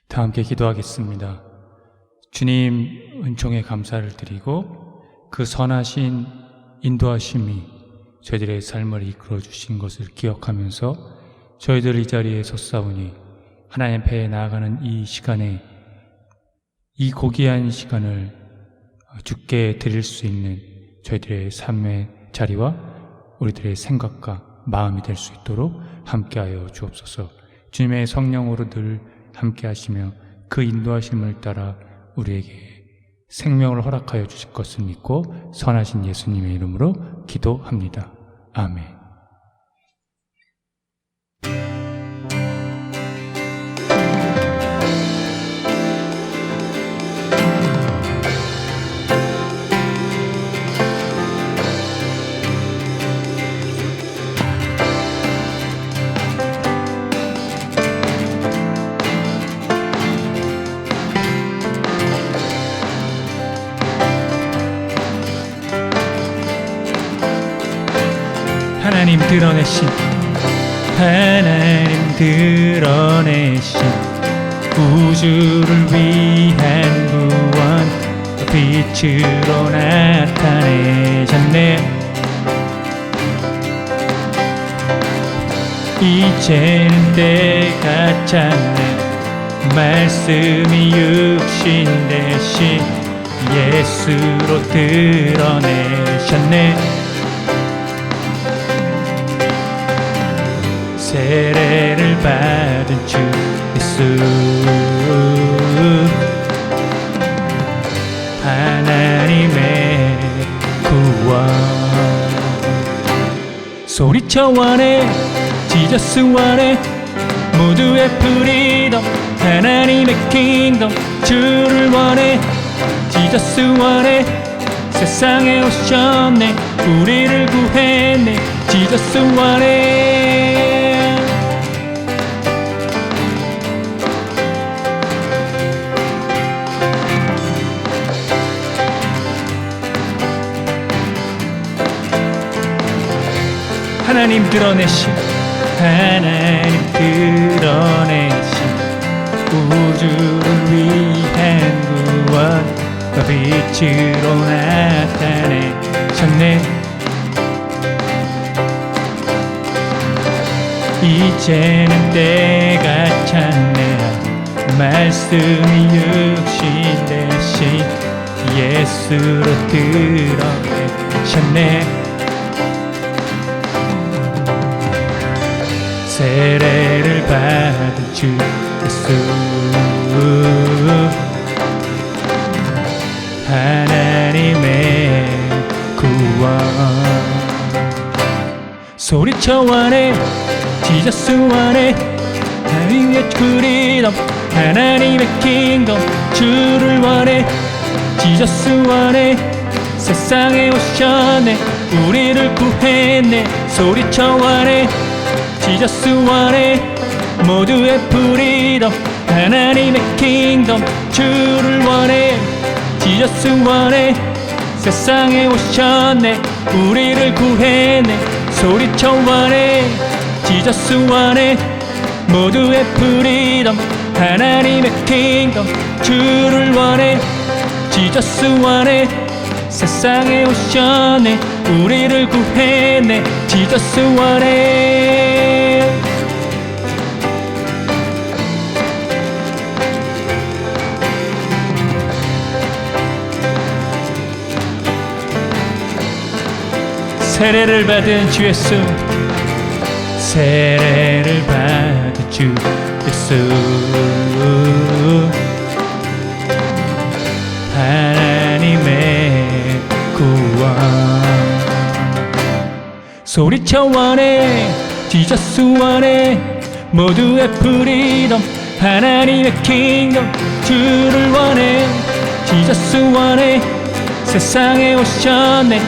다 함께 기도하겠습니다. 주님 은총에 감사를 드리고 그 선하신 인도하심이 저희들의 삶을 이끌어 주신 것을 기억하면서 저희들 이 자리에 섰사오니 하나님 앞에 나아가는 이 시간에 이 고귀한 시간을 주께 드릴 수 있는 저희들의 삶의 자리와 우리들의 생각과 마음이 될 수 있도록 함께하여 주옵소서. 주님의 성령으로 늘 함께하시며 그 인도하심을 따라 우리에게 생명을 허락하여 주실 것을 믿고 선하신 예수님의 이름으로 기도합니다. 아멘. 하나님 드러내신 우주를 위한 구원 빛으로 나타내셨네. 이제는 때가 찼네. 말씀이 육신 대신 예수로 드러내셨네. 세례를 받은 주 예수, 하나님의 구원. 소리쳐 원해, 지저스 원해, 모두의 프리덤, 하나님의 킹덤. 주를 원해, 지저스 원해, 세상에 오셨네, 우리를 구했네. 지저스 원해. 하나님 드러내신 우주를 위한 구원 빛으로 나타내셨네. 이제는 때가 찼네. 말씀이 육신 대신 예수로 드러내셨네. 세례를 받은 주 예수, 하나님의 구원. 소리쳐 원해, 지저스 원해, 하나님의 프리덤, 하나님의 킹덤. 주를 원해, 지저스 원해, 세상에 오셨네, 우리를 구했네. 소리쳐 원해, 지저스 원해, 모두의 프리덤, 하나님의 킹덤. 주를 원해, 지저스 원해, 세상에 오셨네, 우리를 구했네. 소리쳐 원해, 지저스 원해, 모두의 프리덤, 하나님의 킹덤. 주를 원해, 지저스 원해, 세상에 오셨네, 우리를 구했네. 지저스 원해. 세례를 받은 주 예수, 세례를 받은 주 예수, 하나님의 구원. 소리쳐 원해, 지저스 원해, 모두의 프리덤, 하나님의 킹덤. 주를 원해, 지저스 원해, 세상에 오셨네,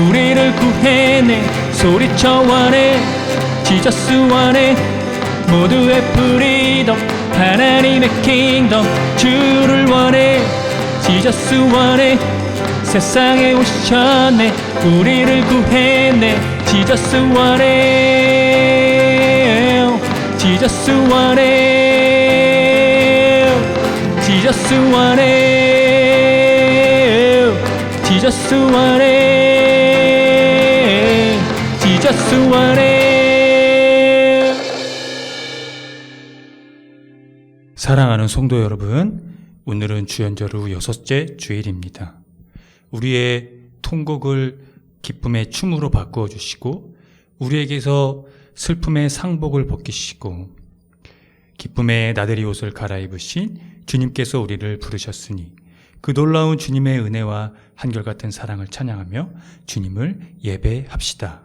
우리를 구했네. 소리쳐 원해, 지저스 원해, 모두의 프리덤, 하나님의 킹덤. 주를 원해, 지저스 원해, 세상에 오셨네, 우리를 구했네. 지저스 원해, 지저스 원해. Jesus 원해 Jesus 원해 Jesus 원해. 사랑하는 성도 여러분, 오늘은 주연절 후 6째 주일입니다. 우리의 통곡을 기쁨의 춤으로 바꾸어 주시고 우리에게서 슬픔의 상복을 벗기시고 기쁨의 나들이 옷을 갈아입으신 주님께서 우리를 부르셨으니 그 놀라운 주님의 은혜와 한결같은 사랑을 찬양하며 주님을 예배합시다.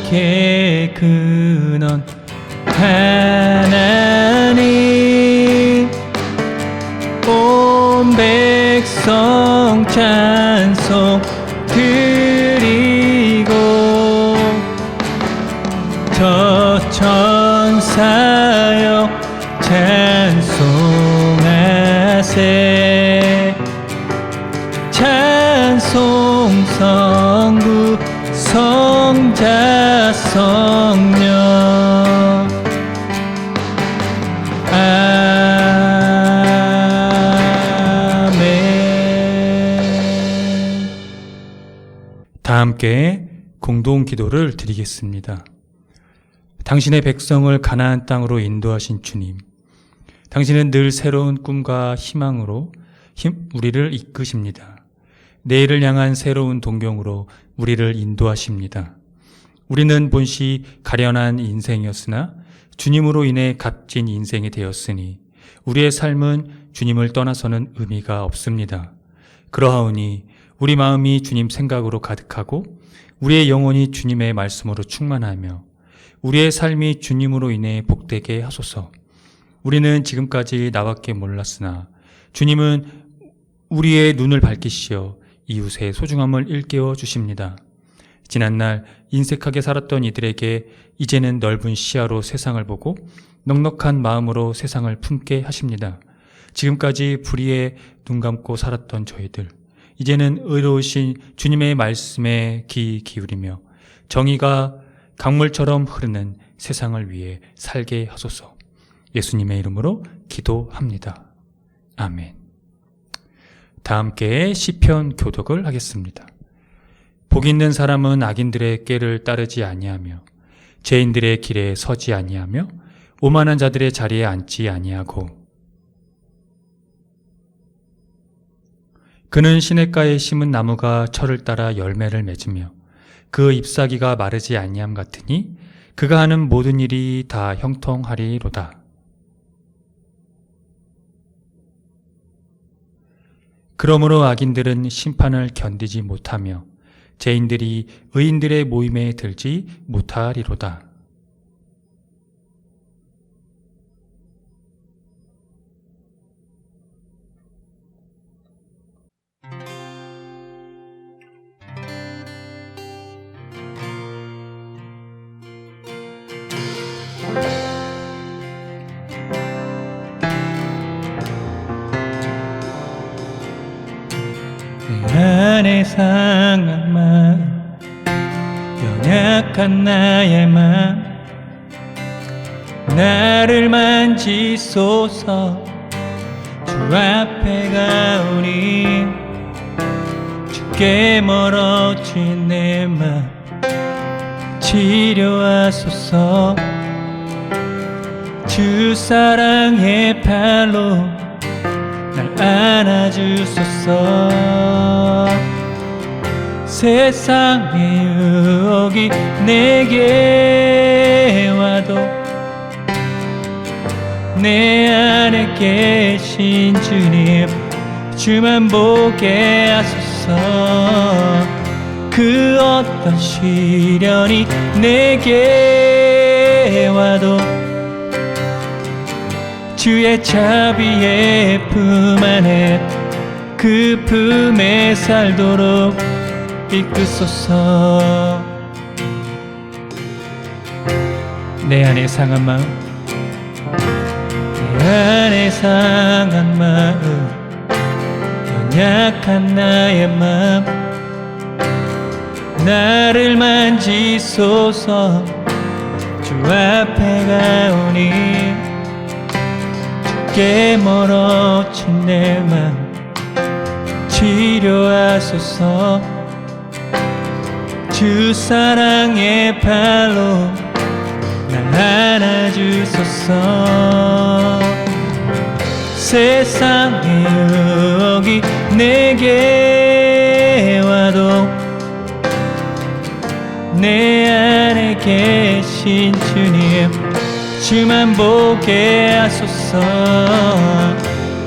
만복의 근원 하나님 온 백성 찬송 드리고 저 천사여 찬송하세 찬송 성부 성자 성령 아멘. 다 함께 공동 기도를 드리겠습니다. 당신의 백성을 가나안 땅으로 인도하신 주님, 당신은 늘 새로운 꿈과 희망으로 우리를 이끄십니다. 내일을 향한 새로운 동경으로 우리를 인도하십니다. 우리는 본시 가련한 인생이었으나 주님으로 인해 값진 인생이 되었으니 우리의 삶은 주님을 떠나서는 의미가 없습니다. 그러하오니 우리 마음이 주님 생각으로 가득하고 우리의 영혼이 주님의 말씀으로 충만하며 우리의 삶이 주님으로 인해 복되게 하소서. 우리는 지금까지 나밖에 몰랐으나 주님은 우리의 눈을 밝히시어 이웃의 소중함을 일깨워 주십니다. 지난날 인색하게 살았던 이들에게 이제는 넓은 시야로 세상을 보고 넉넉한 마음으로 세상을 품게 하십니다. 지금까지 불의에 눈 감고 살았던 저희들, 이제는 의로우신 주님의 말씀에 귀 기울이며 정의가 강물처럼 흐르는 세상을 위해 살게 하소서. 예수님의 이름으로 기도합니다. 아멘. 다 함께 시편 교독을 하겠습니다. 복 있는 사람은 악인들의 꾀를 따르지 아니하며 죄인들의 길에 서지 아니하며 오만한 자들의 자리에 앉지 아니하고 그는 시냇가에 심은 나무가 철을 따라 열매를 맺으며 그 잎사귀가 마르지 아니함 같으니 그가 하는 모든 일이 다 형통하리로다. 그러므로 악인들은 심판을 견디지 못하며 죄인들이 의인들의 모임에 들지 못하리로다. 안에 상한 마음 연약한 나의 마음 나를 만지소서. 주 앞에 가오니 주께 멀어진 내 마음 치료하소서. 주 사랑의 팔로 날 안아주소서. 세상의 유혹이 내게 와도 내 안에 계신 주님 주만 보게 하소서. 그 어떤 시련이 내게 와도 주의 자비의 품 안에 그 품에 살도록 이끄소서. 내 안에 상한 마음, 내 안에 상한 마음, 연약한 나의 마음, 나를 만지소서. 주 앞에 가오니 주께 멀어진 내 마음 치료하소서. 주 사랑의 팔로 날 안아주소서. 세상의 유혹이 내게 와도 내 안에 계신 주님 주만 보게 하소서.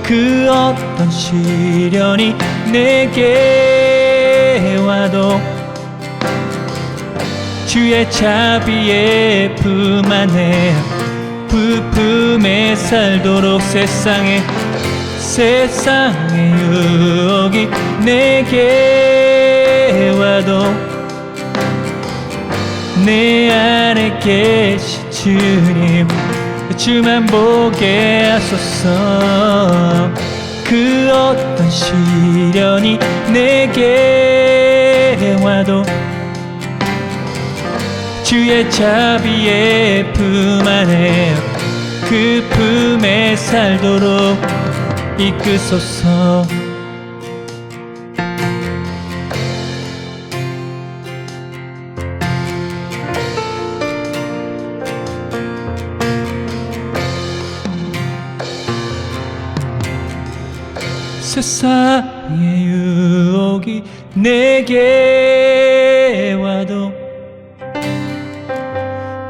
그 어떤 시련이 내게 와도 주의 자비의 품 안에 부품에 살도록. 세상의 유혹이 내게 와도 내 안에 계신 주님 주만 보게 하소서. 그 어떤 시련이 내게 와도 주의 자비의 품 안에 그 품에 살도록 이끄소서. 세상의 유혹이 내게 와도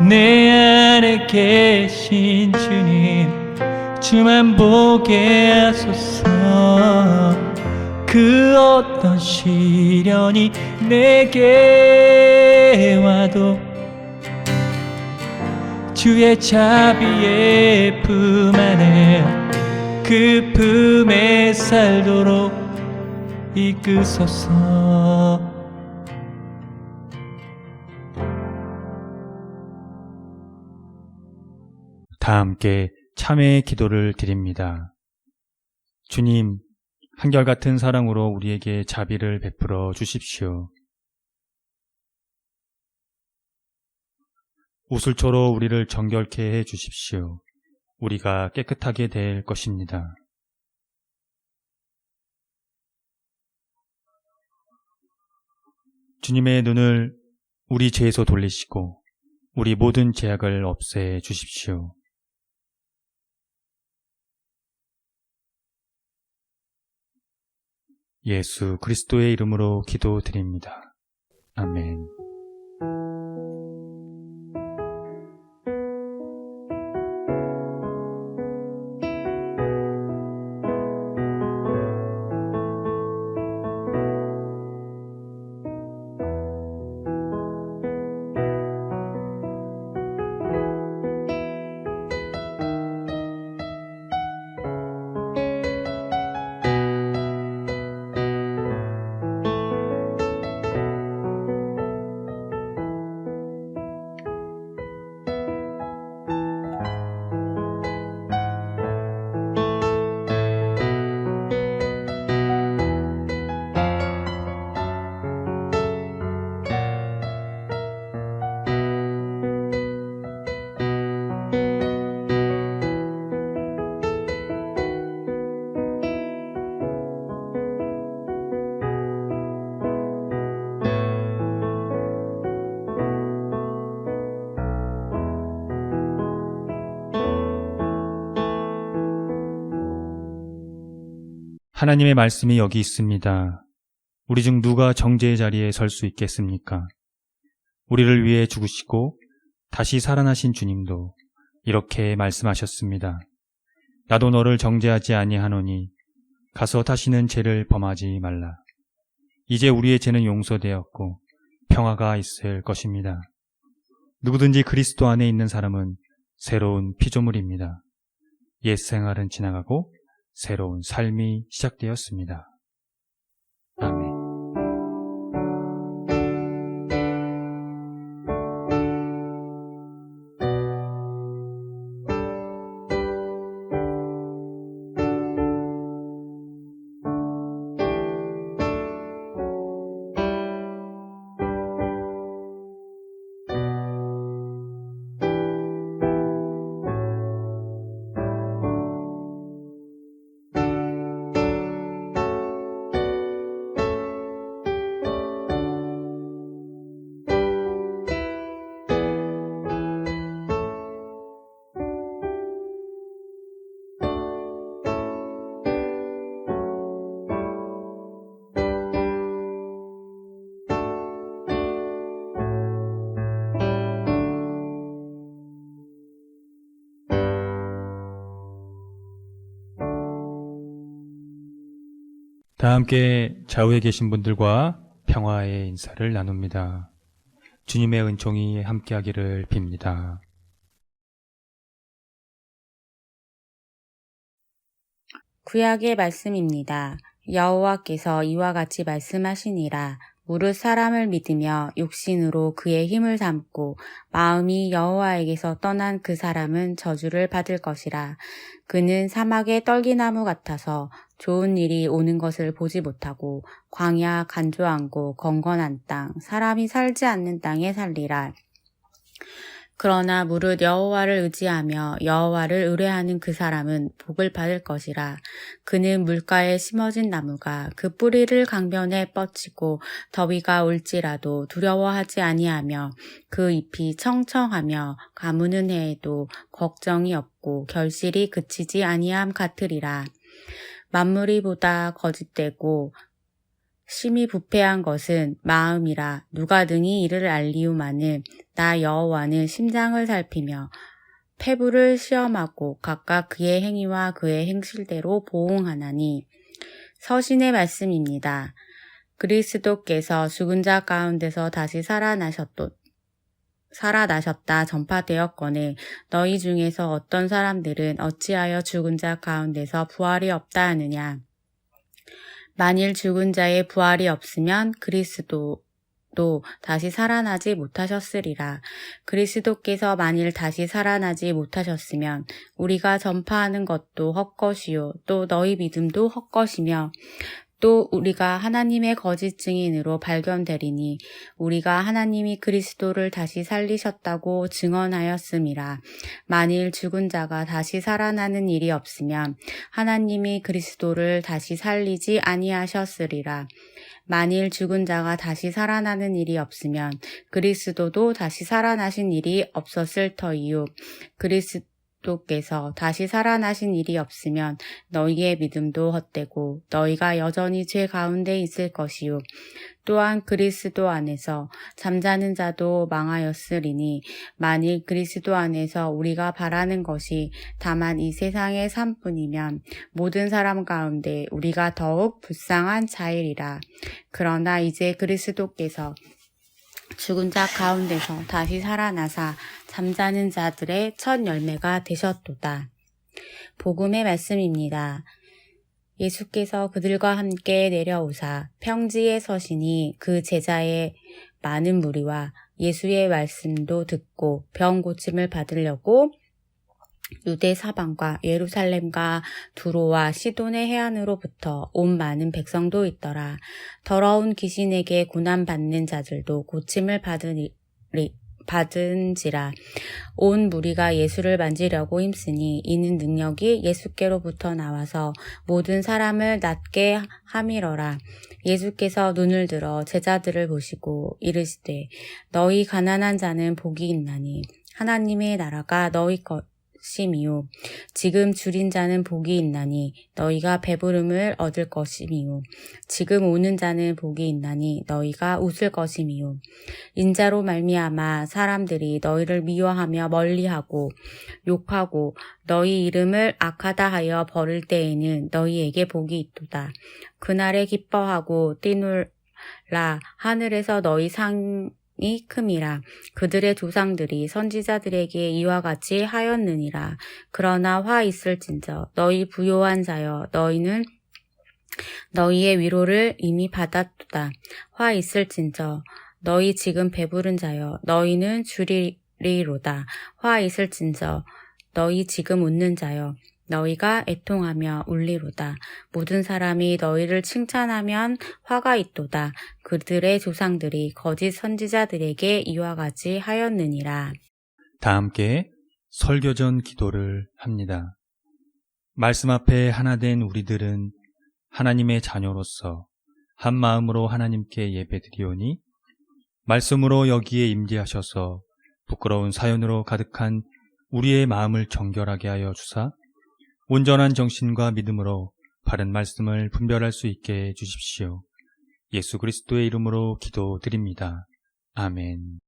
내 안에 계신 주님 주만 보게 하소서. 그 어떤 시련이 내게 와도 주의 자비의 품 안에 그 품에 살도록 이끄소서. 다 함께 참회의 기도를 드립니다. 주님, 한결같은 사랑으로 우리에게 자비를 베풀어 주십시오. 우슬초로 우리를 정결케 해 주십시오. 우리가 깨끗하게 될 것입니다. 주님의 눈을 우리 죄에서 돌리시고 우리 모든 죄악을 없애 주십시오. 예수 그리스도의 이름으로 기도드립니다. 아멘. 하나님의 말씀이 여기 있습니다. 우리 중 누가 정죄의 자리에 설 수 있겠습니까? 우리를 위해 죽으시고 다시 살아나신 주님도 이렇게 말씀하셨습니다. 나도 너를 정죄하지 아니하노니 가서 다시는 죄를 범하지 말라. 이제 우리의 죄는 용서되었고 평화가 있을 것입니다. 누구든지 그리스도 안에 있는 사람은 새로운 피조물입니다. 옛 생활은 지나가고 새로운 삶이 시작되었습니다. 아멘. 다 함께 좌우에 계신 분들과 평화의 인사를 나눕니다. 주님의 은총이 함께하기를 빕니다. 구약의 말씀입니다. 여호와께서 이와 같이 말씀하시니라. 무릇 사람을 믿으며 육신으로 그의 힘을 삼고 마음이 여호와에게서 떠난 그 사람은 저주를 받을 것이라. 그는 사막의 떨기나무 같아서 좋은 일이 오는 것을 보지 못하고 광야 간조한 곳 건건한 땅 사람이 살지 않는 땅에 살리라. 그러나 무릇 여호와를 의지하며 여호와를 의뢰하는 그 사람은 복을 받을 것이라. 그는 물가에 심어진 나무가 그 뿌리를 강변에 뻗치고 더위가 올지라도 두려워하지 아니하며 그 잎이 청청하며 가무는 해에도 걱정이 없고 결실이 그치지 아니함 같으리라. 만물이 보다 거짓되고 심히 부패한 것은 마음이라. 누가 능히 이를 알리우마는 나 여호와는 심장을 살피며 폐부를 시험하고 각각 그의 행위와 그의 행실대로 보응하나니. 서신의 말씀입니다. 그리스도께서 죽은 자 가운데서 다시 살아나셨다 전파되었거늘 너희 중에서 어떤 사람들은 어찌하여 죽은 자 가운데서 부활이 없다 하느냐. 만일 죽은 자의 부활이 없으면 그리스도도 다시 살아나지 못하셨으리라. 그리스도께서 만일 다시 살아나지 못하셨으면 우리가 전파하는 것도 헛것이요 또 너희 믿음도 헛것이며 또 우리가 하나님의 거짓 증인으로 발견되리니 우리가 하나님이 그리스도를 다시 살리셨다고 증언하였음이라. 만일 죽은 자가 다시 살아나는 일이 없으면 하나님이 그리스도를 다시 살리지 아니하셨으리라. 만일 죽은 자가 다시 살아나는 일이 없으면 그리스도도 다시 살아나신 일이 없었을 터이요. 그리스도께서 다시 살아나신 일이 없으면 너희의 믿음도 헛되고 너희가 여전히 죄 가운데 있을 것이요. 또한 그리스도 안에서 잠자는 자도 망하였으리니 만일 그리스도 안에서 우리가 바라는 것이 다만 이 세상의 삶뿐이면 모든 사람 가운데 우리가 더욱 불쌍한 자이리라. 그러나 이제 그리스도께서 죽은 자 가운데서 다시 살아나사 잠자는 자들의 첫 열매가 되셨도다. 복음의 말씀입니다. 예수께서 그들과 함께 내려오사 평지에 서시니 그 제자의 많은 무리와 예수의 말씀도 듣고 병 고침을 받으려고 유대 사방과 예루살렘과 두로와 시돈의 해안으로부터 온 많은 백성도 있더라. 더러운 귀신에게 고난받는 자들도 고침을 받은지라. 온 무리가 예수를 만지려고 힘쓰니 이는 능력이 예수께로부터 나와서 모든 사람을 낫게 함이러라. 예수께서 눈을 들어 제자들을 보시고 이르시되 너희 가난한 자는 복이 있나니 하나님의 나라가 너희 것이미요. 지금 줄인 자는 복이 있나니 너희가 배부름을 얻을 것이미요. 지금 우는 자는 복이 있나니 너희가 웃을 것이미요. 인자로 말미암아 사람들이 너희를 미워하며 멀리하고 욕하고 너희 이름을 악하다 하여 버릴 때에는 너희에게 복이 있도다. 그날에 기뻐하고 뛰놀라. 하늘에서 너희 상을 큼이라. 그들의 조상들이 선지자들에게 이와 같이 하였느니라. 그러나 화 있을진저 너희 부요한 자여 너희는 너희의 위로를 이미 받았도다. 화 있을진저 너희 지금 배부른 자여 너희는 주리리로다. 화 있을진저 너희 지금 웃는 자여 너희가 애통하며 울리로다. 모든 사람이 너희를 칭찬하면 화가 있도다. 그들의 조상들이 거짓 선지자들에게 이와 같이 하였느니라. 다 함께 설교전 기도를 합니다. 말씀 앞에 하나 된 우리들은 하나님의 자녀로서 한 마음으로 하나님께 예배드리오니 말씀으로 여기에 임재하셔서 부끄러운 사연으로 가득한 우리의 마음을 정결하게 하여 주사 온전한 정신과 믿음으로 바른 말씀을 분별할 수 있게 해주십시오. 예수 그리스도의 이름으로 기도드립니다. 아멘.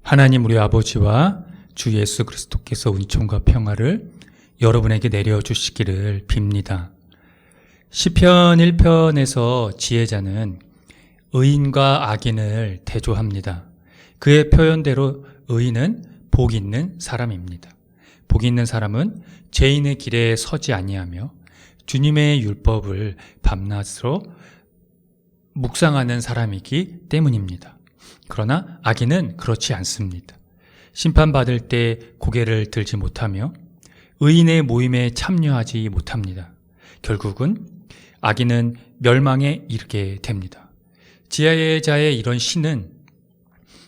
하나님 우리 아버지와 주 예수 그리스도께서 은총과 평화를 여러분에게 내려주시기를 빕니다. 시편 1편에서 지혜자는 의인과 악인을 대조합니다. 그의 표현대로 의인은 복 있는 사람입니다. 복 있는 사람은 죄인의 길에 서지 아니하며 주님의 율법을 밤낮으로 묵상하는 사람이기 때문입니다. 그러나 악인은 그렇지 않습니다. 심판받을 때 고개를 들지 못하며 의인의 모임에 참여하지 못합니다. 결국은 악인은 멸망에 이르게 됩니다. 지혜자의 이런 시는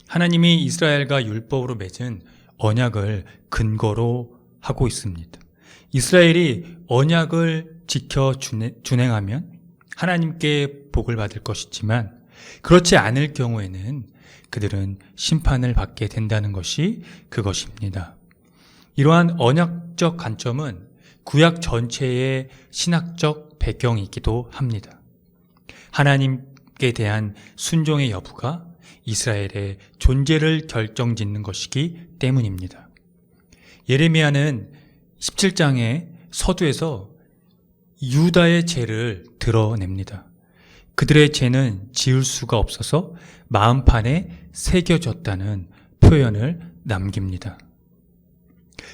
하나님이 이스라엘과 율법으로 맺은 언약을 근거로 하고 있습니다. 이스라엘이 언약을 지켜 준행하면 하나님께 복을 받을 것이지만 그렇지 않을 경우에는 그들은 심판을 받게 된다는 것이 그것입니다. 이러한 언약적 관점은 구약 전체의 신학적 배경이기도 합니다. 하나님께 대한 순종의 여부가 이스라엘의 존재를 결정짓는 것이기 때문입니다. 예레미야는 17장의 서두에서 유다의 죄를 드러냅니다. 그들의 죄는 지울 수가 없어서 마음판에 새겨졌다는 표현을 남깁니다.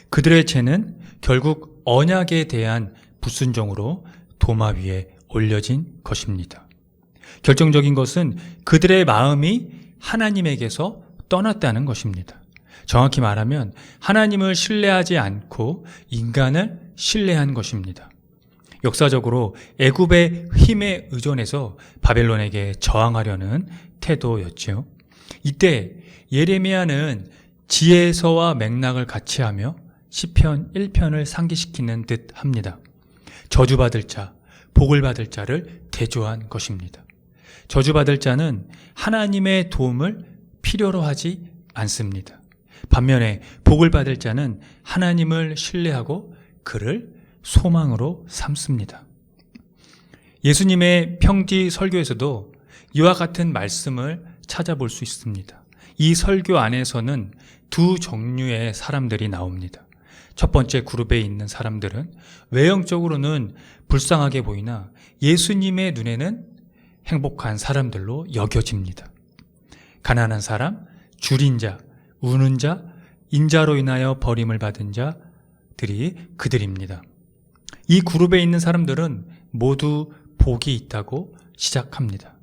그들의 죄는 결국 언약에 대한 불순종으로 도마 위에 올려진 것입니다. 결정적인 것은 그들의 마음이 하나님에게서 떠났다는 것입니다. 정확히 말하면 하나님을 신뢰하지 않고 인간을 신뢰한 것입니다. 역사적으로 애굽의 힘에 의존해서 바벨론에게 저항하려는 태도였지요. 이때 예레미야는 지혜서와 맥락을 같이 하며 시편 1편을 상기시키는 듯 합니다. 저주받을 자, 복을 받을 자를 대조한 것입니다. 저주받을 자는 하나님의 도움을 필요로 하지 않습니다. 반면에 복을 받을 자는 하나님을 신뢰하고 그를 소망으로 삼습니다. 예수님의 평지 설교에서도 이와 같은 말씀을 찾아볼 수 있습니다. 이 설교 안에서는 두 종류의 사람들이 나옵니다. 첫 번째 그룹에 있는 사람들은 외형적으로는 불쌍하게 보이나 예수님의 눈에는 행복한 사람들로 여겨집니다. 가난한 사람, 줄인 자, 우는 자, 인자로 인하여 버림을 받은 자들이 그들입니다. 이 그룹에 있는 사람들은 모두 복이 있다고 시작합니다.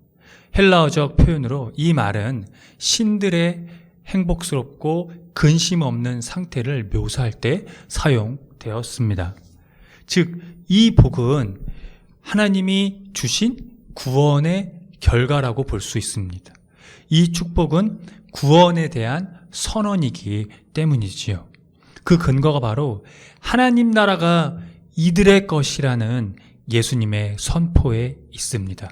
헬라어적 표현으로 이 말은 신들의 행복스럽고 근심 없는 상태를 묘사할 때 사용되었습니다. 즉, 이 복은 하나님이 주신 구원의 결과라고 볼 수 있습니다. 이 축복은 구원에 대한 선언이기 때문이지요. 그 근거가 바로 하나님 나라가 이들의 것이라는 예수님의 선포에 있습니다.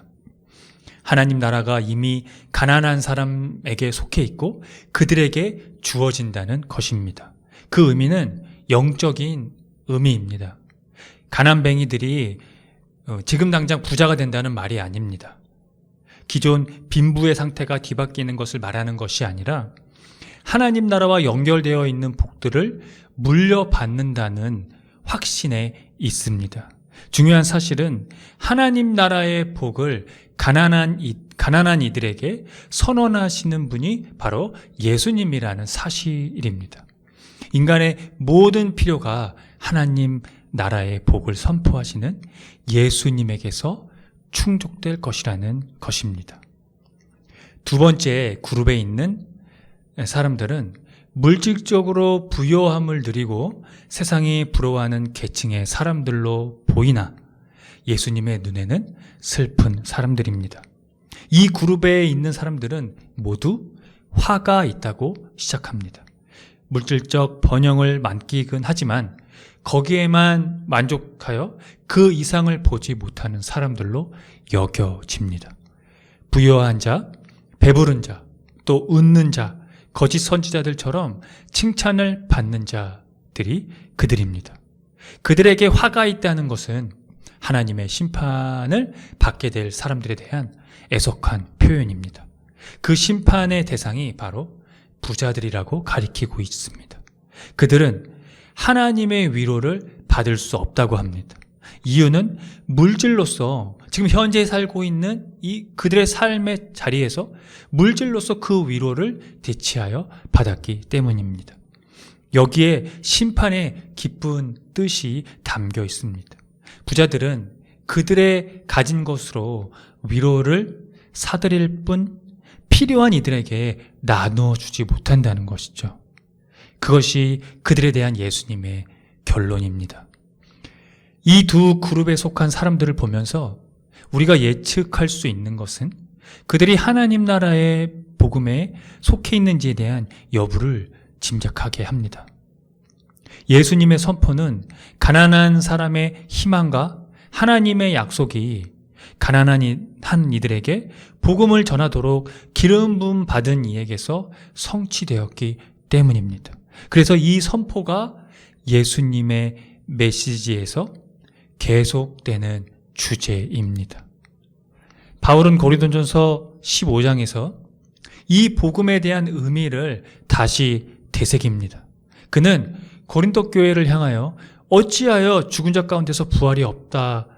하나님 나라가 이미 가난한 사람에게 속해 있고 그들에게 주어진다는 것입니다. 그 의미는 영적인 의미입니다. 가난뱅이들이 지금 당장 부자가 된다는 말이 아닙니다. 기존 빈부의 상태가 뒤바뀌는 것을 말하는 것이 아니라 하나님 나라와 연결되어 있는 복들을 물려받는다는 확신에 있습니다. 중요한 사실은 하나님 나라의 복을 가난한 이들에게 선언하시는 분이 바로 예수님이라는 사실입니다. 인간의 모든 필요가 하나님 나라의 복을 선포하시는 예수님에게서 충족될 것이라는 것입니다. 두 번째 그룹에 있는 사람들은 물질적으로 부요함을 누리고 세상이 부러워하는 계층의 사람들로 보이나 예수님의 눈에는 슬픈 사람들입니다. 이 그룹에 있는 사람들은 모두 화가 있다고 시작합니다. 물질적 번영을 만끽은 하지만 거기에만 만족하여 그 이상을 보지 못하는 사람들로 여겨집니다. 부유한 자, 배부른 자, 또 웃는 자, 거짓 선지자들처럼 칭찬을 받는 자들이 그들입니다. 그들에게 화가 있다는 것은 하나님의 심판을 받게 될 사람들에 대한 애석한 표현입니다. 그 심판의 대상이 바로 부자들이라고 가리키고 있습니다. 그들은 하나님의 위로를 받을 수 없다고 합니다. 이유는 물질로서 지금 현재 살고 있는 이 그들의 삶의 자리에서 물질로서 그 위로를 대체하여 받았기 때문입니다. 여기에 심판의 기쁜 뜻이 담겨 있습니다. 부자들은 그들의 가진 것으로 위로를 사들일 뿐 필요한 이들에게 나누어 주지 못한다는 것이죠. 그것이 그들에 대한 예수님의 결론입니다. 이 두 그룹에 속한 사람들을 보면서 우리가 예측할 수 있는 것은 그들이 하나님 나라의 복음에 속해 있는지에 대한 여부를 짐작하게 합니다. 예수님의 선포는 가난한 사람의 희망과 하나님의 약속이 가난한 이들에게 복음을 전하도록 기름 부음 받은 이에게서 성취되었기 때문입니다. 그래서 이 선포가 예수님의 메시지에서 계속되는 주제입니다. 바울은 고린도전서 15장에서 이 복음에 대한 의미를 다시 되새깁니다. 그는 고린도 교회를 향하여 어찌하여 죽은 자 가운데서 부활이 없다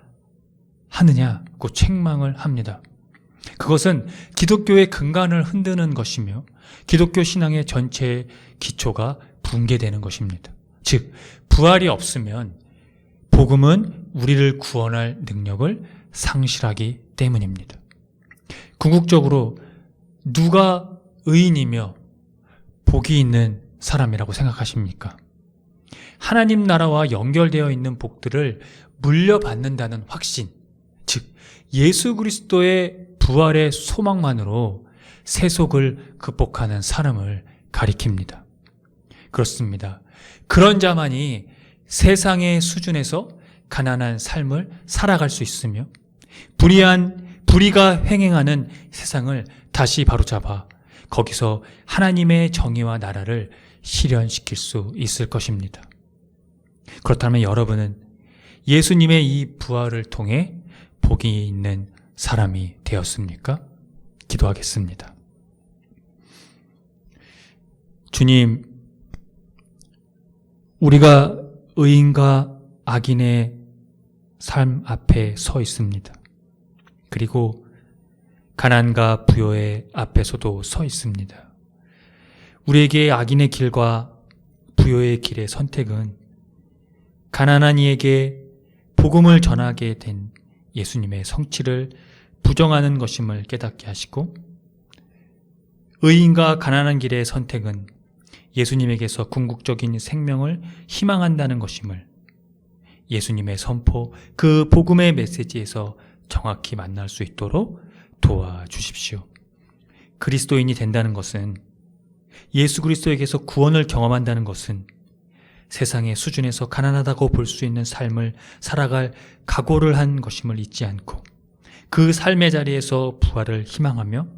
하느냐고 책망을 합니다. 그것은 기독교의 근간을 흔드는 것이며 기독교 신앙의 전체 기초가 붕괴되는 것입니다. 즉, 부활이 없으면 복음은 우리를 구원할 능력을 상실하기 때문입니다. 궁극적으로 누가 의인이며 복이 있는 사람이라고 생각하십니까? 하나님 나라와 연결되어 있는 복들을 물려받는다는 확신, 즉 예수 그리스도의 부활의 소망만으로 세속을 극복하는 사람을 가리킵니다. 그렇습니다. 그런 자만이 세상의 수준에서 가난한 삶을 살아갈 수 있으며 불의가 횡행하는 세상을 다시 바로잡아 거기서 하나님의 정의와 나라를 실현시킬 수 있을 것입니다. 그렇다면 여러분은 예수님의 이 부활을 통해 복이 있는 사람이 되었습니까? 기도하겠습니다. 주님, 우리가 의인과 악인의 삶 앞에 서 있습니다. 그리고 가난과 부요의 앞에서도 서 있습니다. 우리에게 악인의 길과 부요의 길의 선택은 가난한 이에게 복음을 전하게 된 예수님의 성취를 부정하는 것임을 깨닫게 하시고, 의인과 가난한 길의 선택은 예수님에게서 궁극적인 생명을 희망한다는 것임을 예수님의 선포, 그 복음의 메시지에서 정확히 만날 수 있도록 도와주십시오. 그리스도인이 된다는 것은, 예수 그리스도에게서 구원을 경험한다는 것은 세상의 수준에서 가난하다고 볼 수 있는 삶을 살아갈 각오를 한 것임을 잊지 않고 그 삶의 자리에서 부활을 희망하며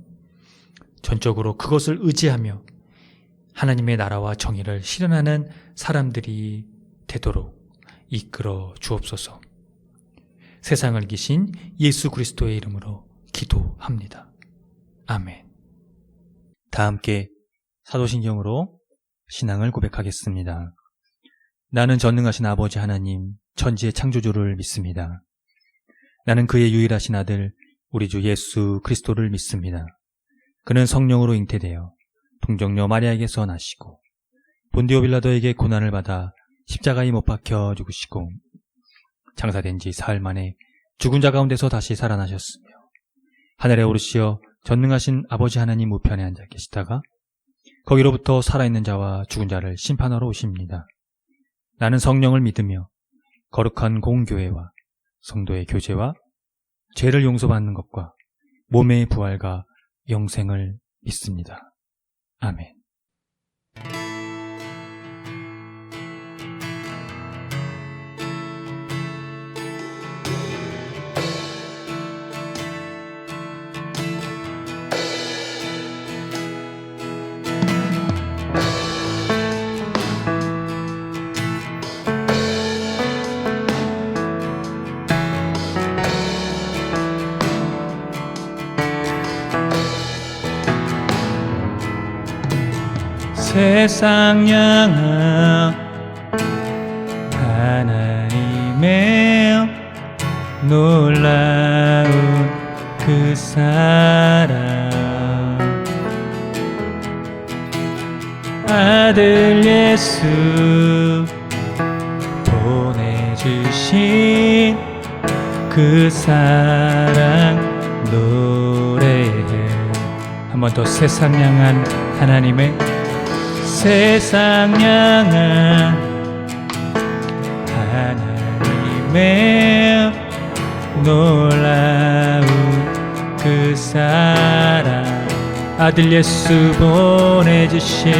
전적으로 그것을 의지하며 하나님의 나라와 정의를 실현하는 사람들이 되도록 이끌어 주옵소서. 세상을 이기신 예수 그리스도의 이름으로 기도합니다. 아멘. 다 함께 사도신경으로 신앙을 고백하겠습니다. 나는 전능하신 아버지 하나님, 천지의 창조주를 믿습니다. 나는 그의 유일하신 아들 우리 주 예수 그리스도를 믿습니다. 그는 성령으로 잉태되어 동정녀 마리아에게서 나시고 본디오 빌라도에게 고난을 받아 십자가에 못 박혀 죽으시고 장사된 지 사흘 만에 죽은 자 가운데서 다시 살아나셨으며 하늘에 오르시어 전능하신 아버지 하나님 우편에 앉아 계시다가 거기로부터 살아있는 자와 죽은 자를 심판하러 오십니다. 나는 성령을 믿으며 거룩한 공교회와 성도의 교제와 죄를 용서받는 것과 몸의 부활과 영생을 믿습니다. 아멘. 세상 향한 하나님의 놀라운 그 사랑 아들 예수 보내주신 그 사랑 노래해. 한 번 더. 세상 향한 하나님의 세상 향한 하나님의 놀라운 그 사랑 아들 예수 보내주신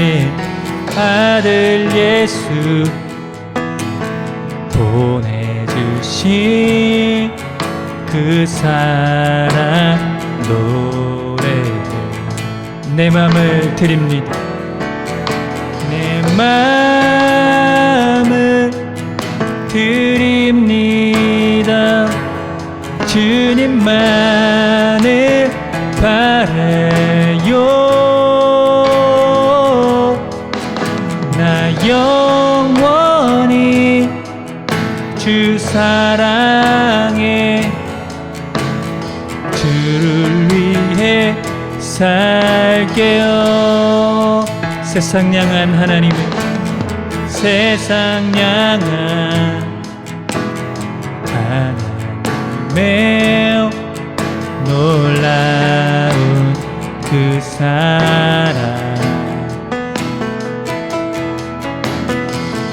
아들 예수 보내주신 그 사랑 노래해. 내 맘을 드립니다. 내 마음을 드립니다. 주님만을 바라요. 나 영원히 주 사랑해. 주를 위해 살게요. 세상 향한 하나님의 세상 향한 하나님의 놀라운 그 사랑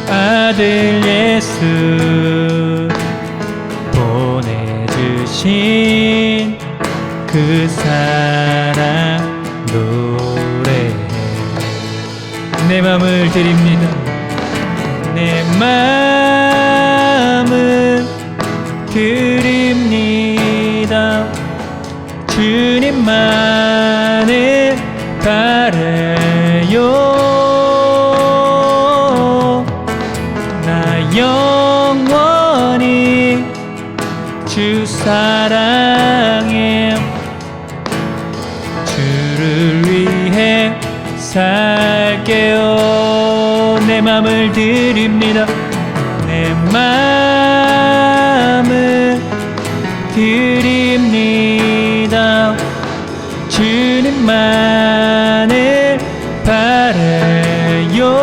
아들 예수 보내주신 그 사랑 노래해. 내 맘을 드립니다. 내 맘을 드립니다. 주님만을 바라요. 나 영원히 주 사랑해. 주를 위해 살게요. 내 맘을 드립니다. 내 맘을 드립니다. 주님만을 바라요.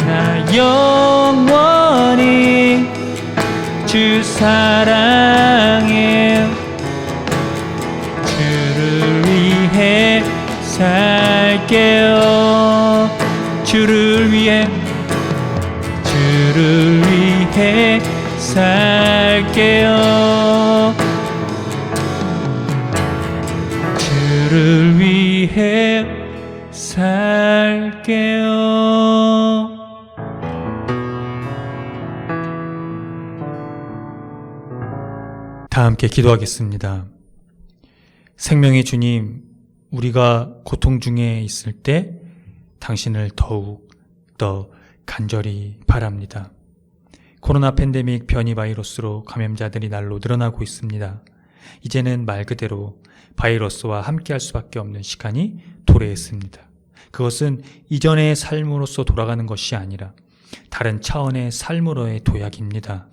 나 영원히 주 사랑해. 주를 위해 살게요. 주를 위해 살게요. 주를 위해 살게요. 다 함께 기도하겠습니다. 생명의 주님, 우리가 고통 중에 있을 때 당신을 더욱 더 간절히 바랍니다. 코로나 팬데믹 변이 바이러스로 감염자들이 날로 늘어나고 있습니다. 이제는 말 그대로 바이러스와 함께할 수밖에 없는 시간이 도래했습니다. 그것은 이전의 삶으로서 돌아가는 것이 아니라 다른 차원의 삶으로의 도약입니다.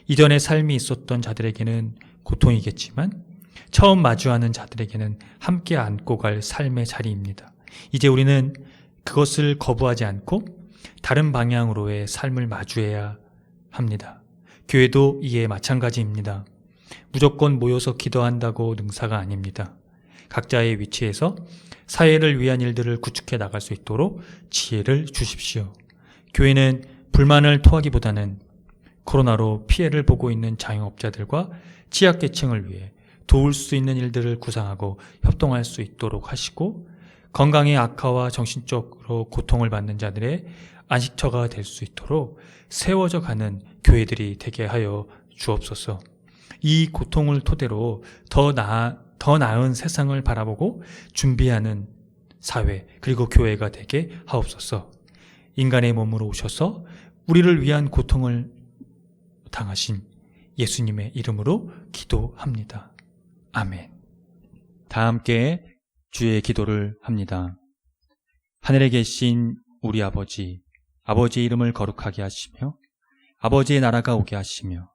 이전에 삶이 있었던 자들에게는 고통이겠지만 처음 마주하는 자들에게는 함께 안고 갈 삶의 자리입니다. 이제 우리는 그것을 거부하지 않고 다른 방향으로의 삶을 마주해야 합니다. 교회도 이에 마찬가지입니다. 무조건 모여서 기도한다고 능사가 아닙니다. 각자의 위치에서 사회를 위한 일들을 구축해 나갈 수 있도록 지혜를 주십시오. 교회는 불만을 토하기보다는 코로나로 피해를 보고 있는 자영업자들과 취약계층을 위해 도울 수 있는 일들을 구상하고 협동할 수 있도록 하시고 건강의 악화와 정신적으로 고통을 받는 자들의 안식처가 될 수 있도록 세워져 가는 교회들이 되게 하여 주옵소서. 이 고통을 토대로 더 나은 세상을 바라보고 준비하는 사회 그리고 교회가 되게 하옵소서. 인간의 몸으로 오셔서 우리를 위한 고통을 당하신 예수님의 이름으로 기도합니다. 아멘. 다 함께 주의 기도를 합니다. 하늘에 계신 우리 아버지, 아버지의 이름을 거룩하게 하시며 아버지의 나라가 오게 하시며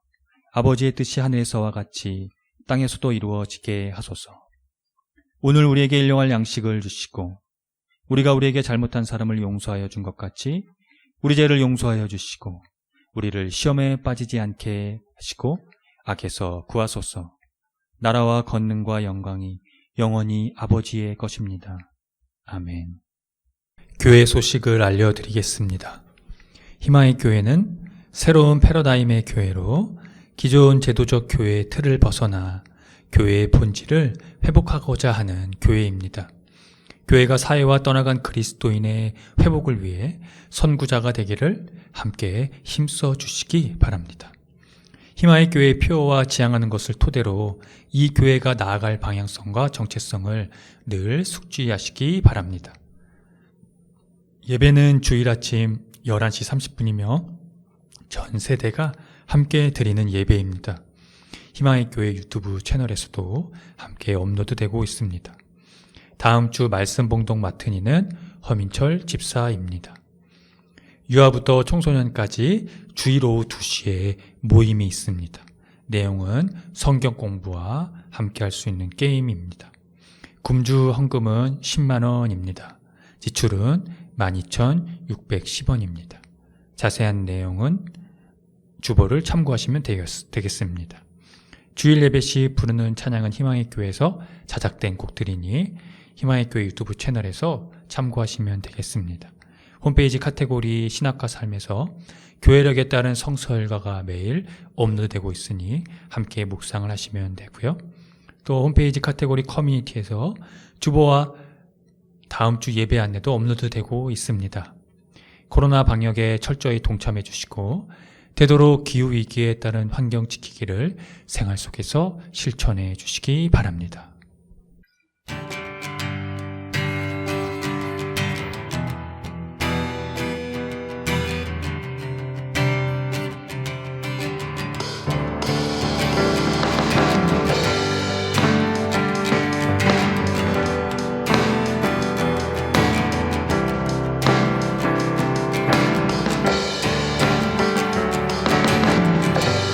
아버지의 뜻이 하늘에서와 같이 땅에서도 이루어지게 하소서. 오늘 우리에게 일용할 양식을 주시고 우리가 우리에게 잘못한 사람을 용서하여 준 것 같이 우리 죄를 용서하여 주시고 우리를 시험에 빠지지 않게 하시고 악에서 구하소서. 나라와 권능과 영광이 영원히 아버지의 것입니다. 아멘. 교회 소식을 알려드리겠습니다. 희망의 교회는 새로운 패러다임의 교회로 기존 제도적 교회의 틀을 벗어나 교회의 본질을 회복하고자 하는 교회입니다. 교회가 사회와 떠나간 그리스도인의 회복을 위해 선구자가 되기를 함께 힘써 주시기 바랍니다. 희망의 교회의 표어와 지향하는 것을 토대로 이 교회가 나아갈 방향성과 정체성을 늘 숙지하시기 바랍니다. 예배는 주일 아침 11시 30분이며 전 세대가 함께 드리는 예배입니다. 희망의 교회 유튜브 채널에서도 함께 업로드되고 있습니다. 다음 주 말씀 봉독 맡은 이는 허민철 집사입니다. 유아부터 청소년까지 주일 오후 2시에 모임이 있습니다. 내용은 성경 공부와 함께 할 수 있는 게임입니다. 금주 헌금은 10만 원입니다. 지출은 12,610원입니다. 자세한 내용은 주보를 참고하시면 되겠습니다. 주일 예배 시 부르는 찬양은 희망의 교회에서 자작된 곡들이니 희망의 교회 유튜브 채널에서 참고하시면 되겠습니다. 홈페이지 카테고리 신학과 삶에서 교회력에 따른 성서일가가 매일 업로드되고 있으니 함께 묵상을 하시면 되고요. 또 홈페이지 카테고리 커뮤니티에서 주보와 다음 주 예배 안내도 업로드되고 있습니다. 코로나 방역에 철저히 동참해 주시고 되도록 기후위기에 따른 환경 지키기를 생활 속에서 실천해 주시기 바랍니다.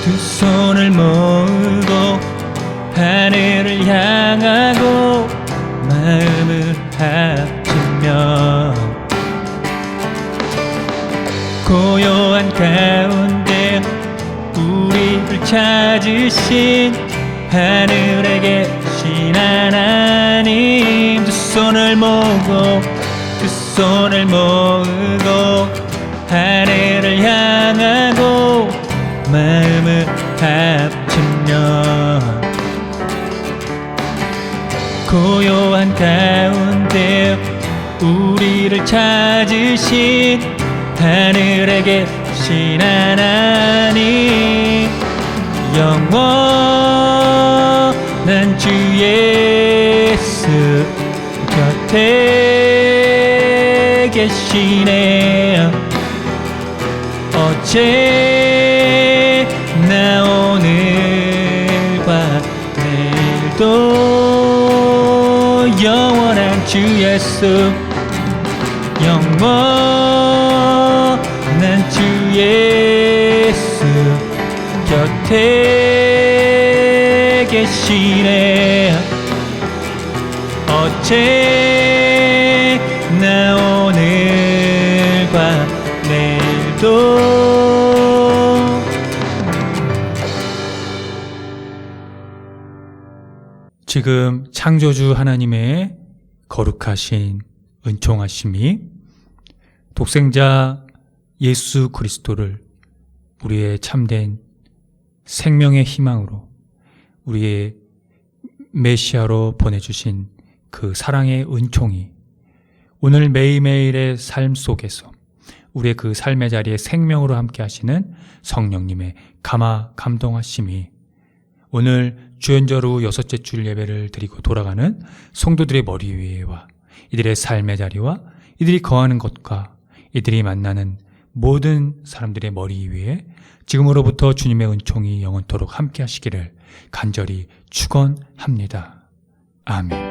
두 손을 모으고 하늘을 향하고 마음을 합치며 고요한 가운데 우리를 찾으신 하늘에 계신 하나님 두 손을 모으고 하늘을 향하고 마음을 합치며 고요한 가운데 우리를 찾으신 하늘에 계신 하나님 영원한 주 예수 곁에 계시네 어제나 오늘과 내일도 영원한 주 예수 영원한 주 예수 곁에 곁에 계시네. 어제나 오늘과 내일도 지금 창조주 하나님의 거룩하신 은총하심이 독생자 예수 그리스도를 우리의 참된 생명의 희망으로 우리의 메시아로 보내주신 그 사랑의 은총이 오늘 매일매일의 삶 속에서 우리의 그 삶의 자리에 생명으로 함께 하시는 성령님의 감동하심이 오늘 주연절 후 6째 주일 예배를 드리고 돌아가는 성도들의 머리 위에와 이들의 삶의 자리와 이들이 거하는 것과 이들이 만나는 모든 사람들의 머리 위에 지금으로부터 주님의 은총이 영원토록 함께 하시기를 간절히 축원합니다. 아멘.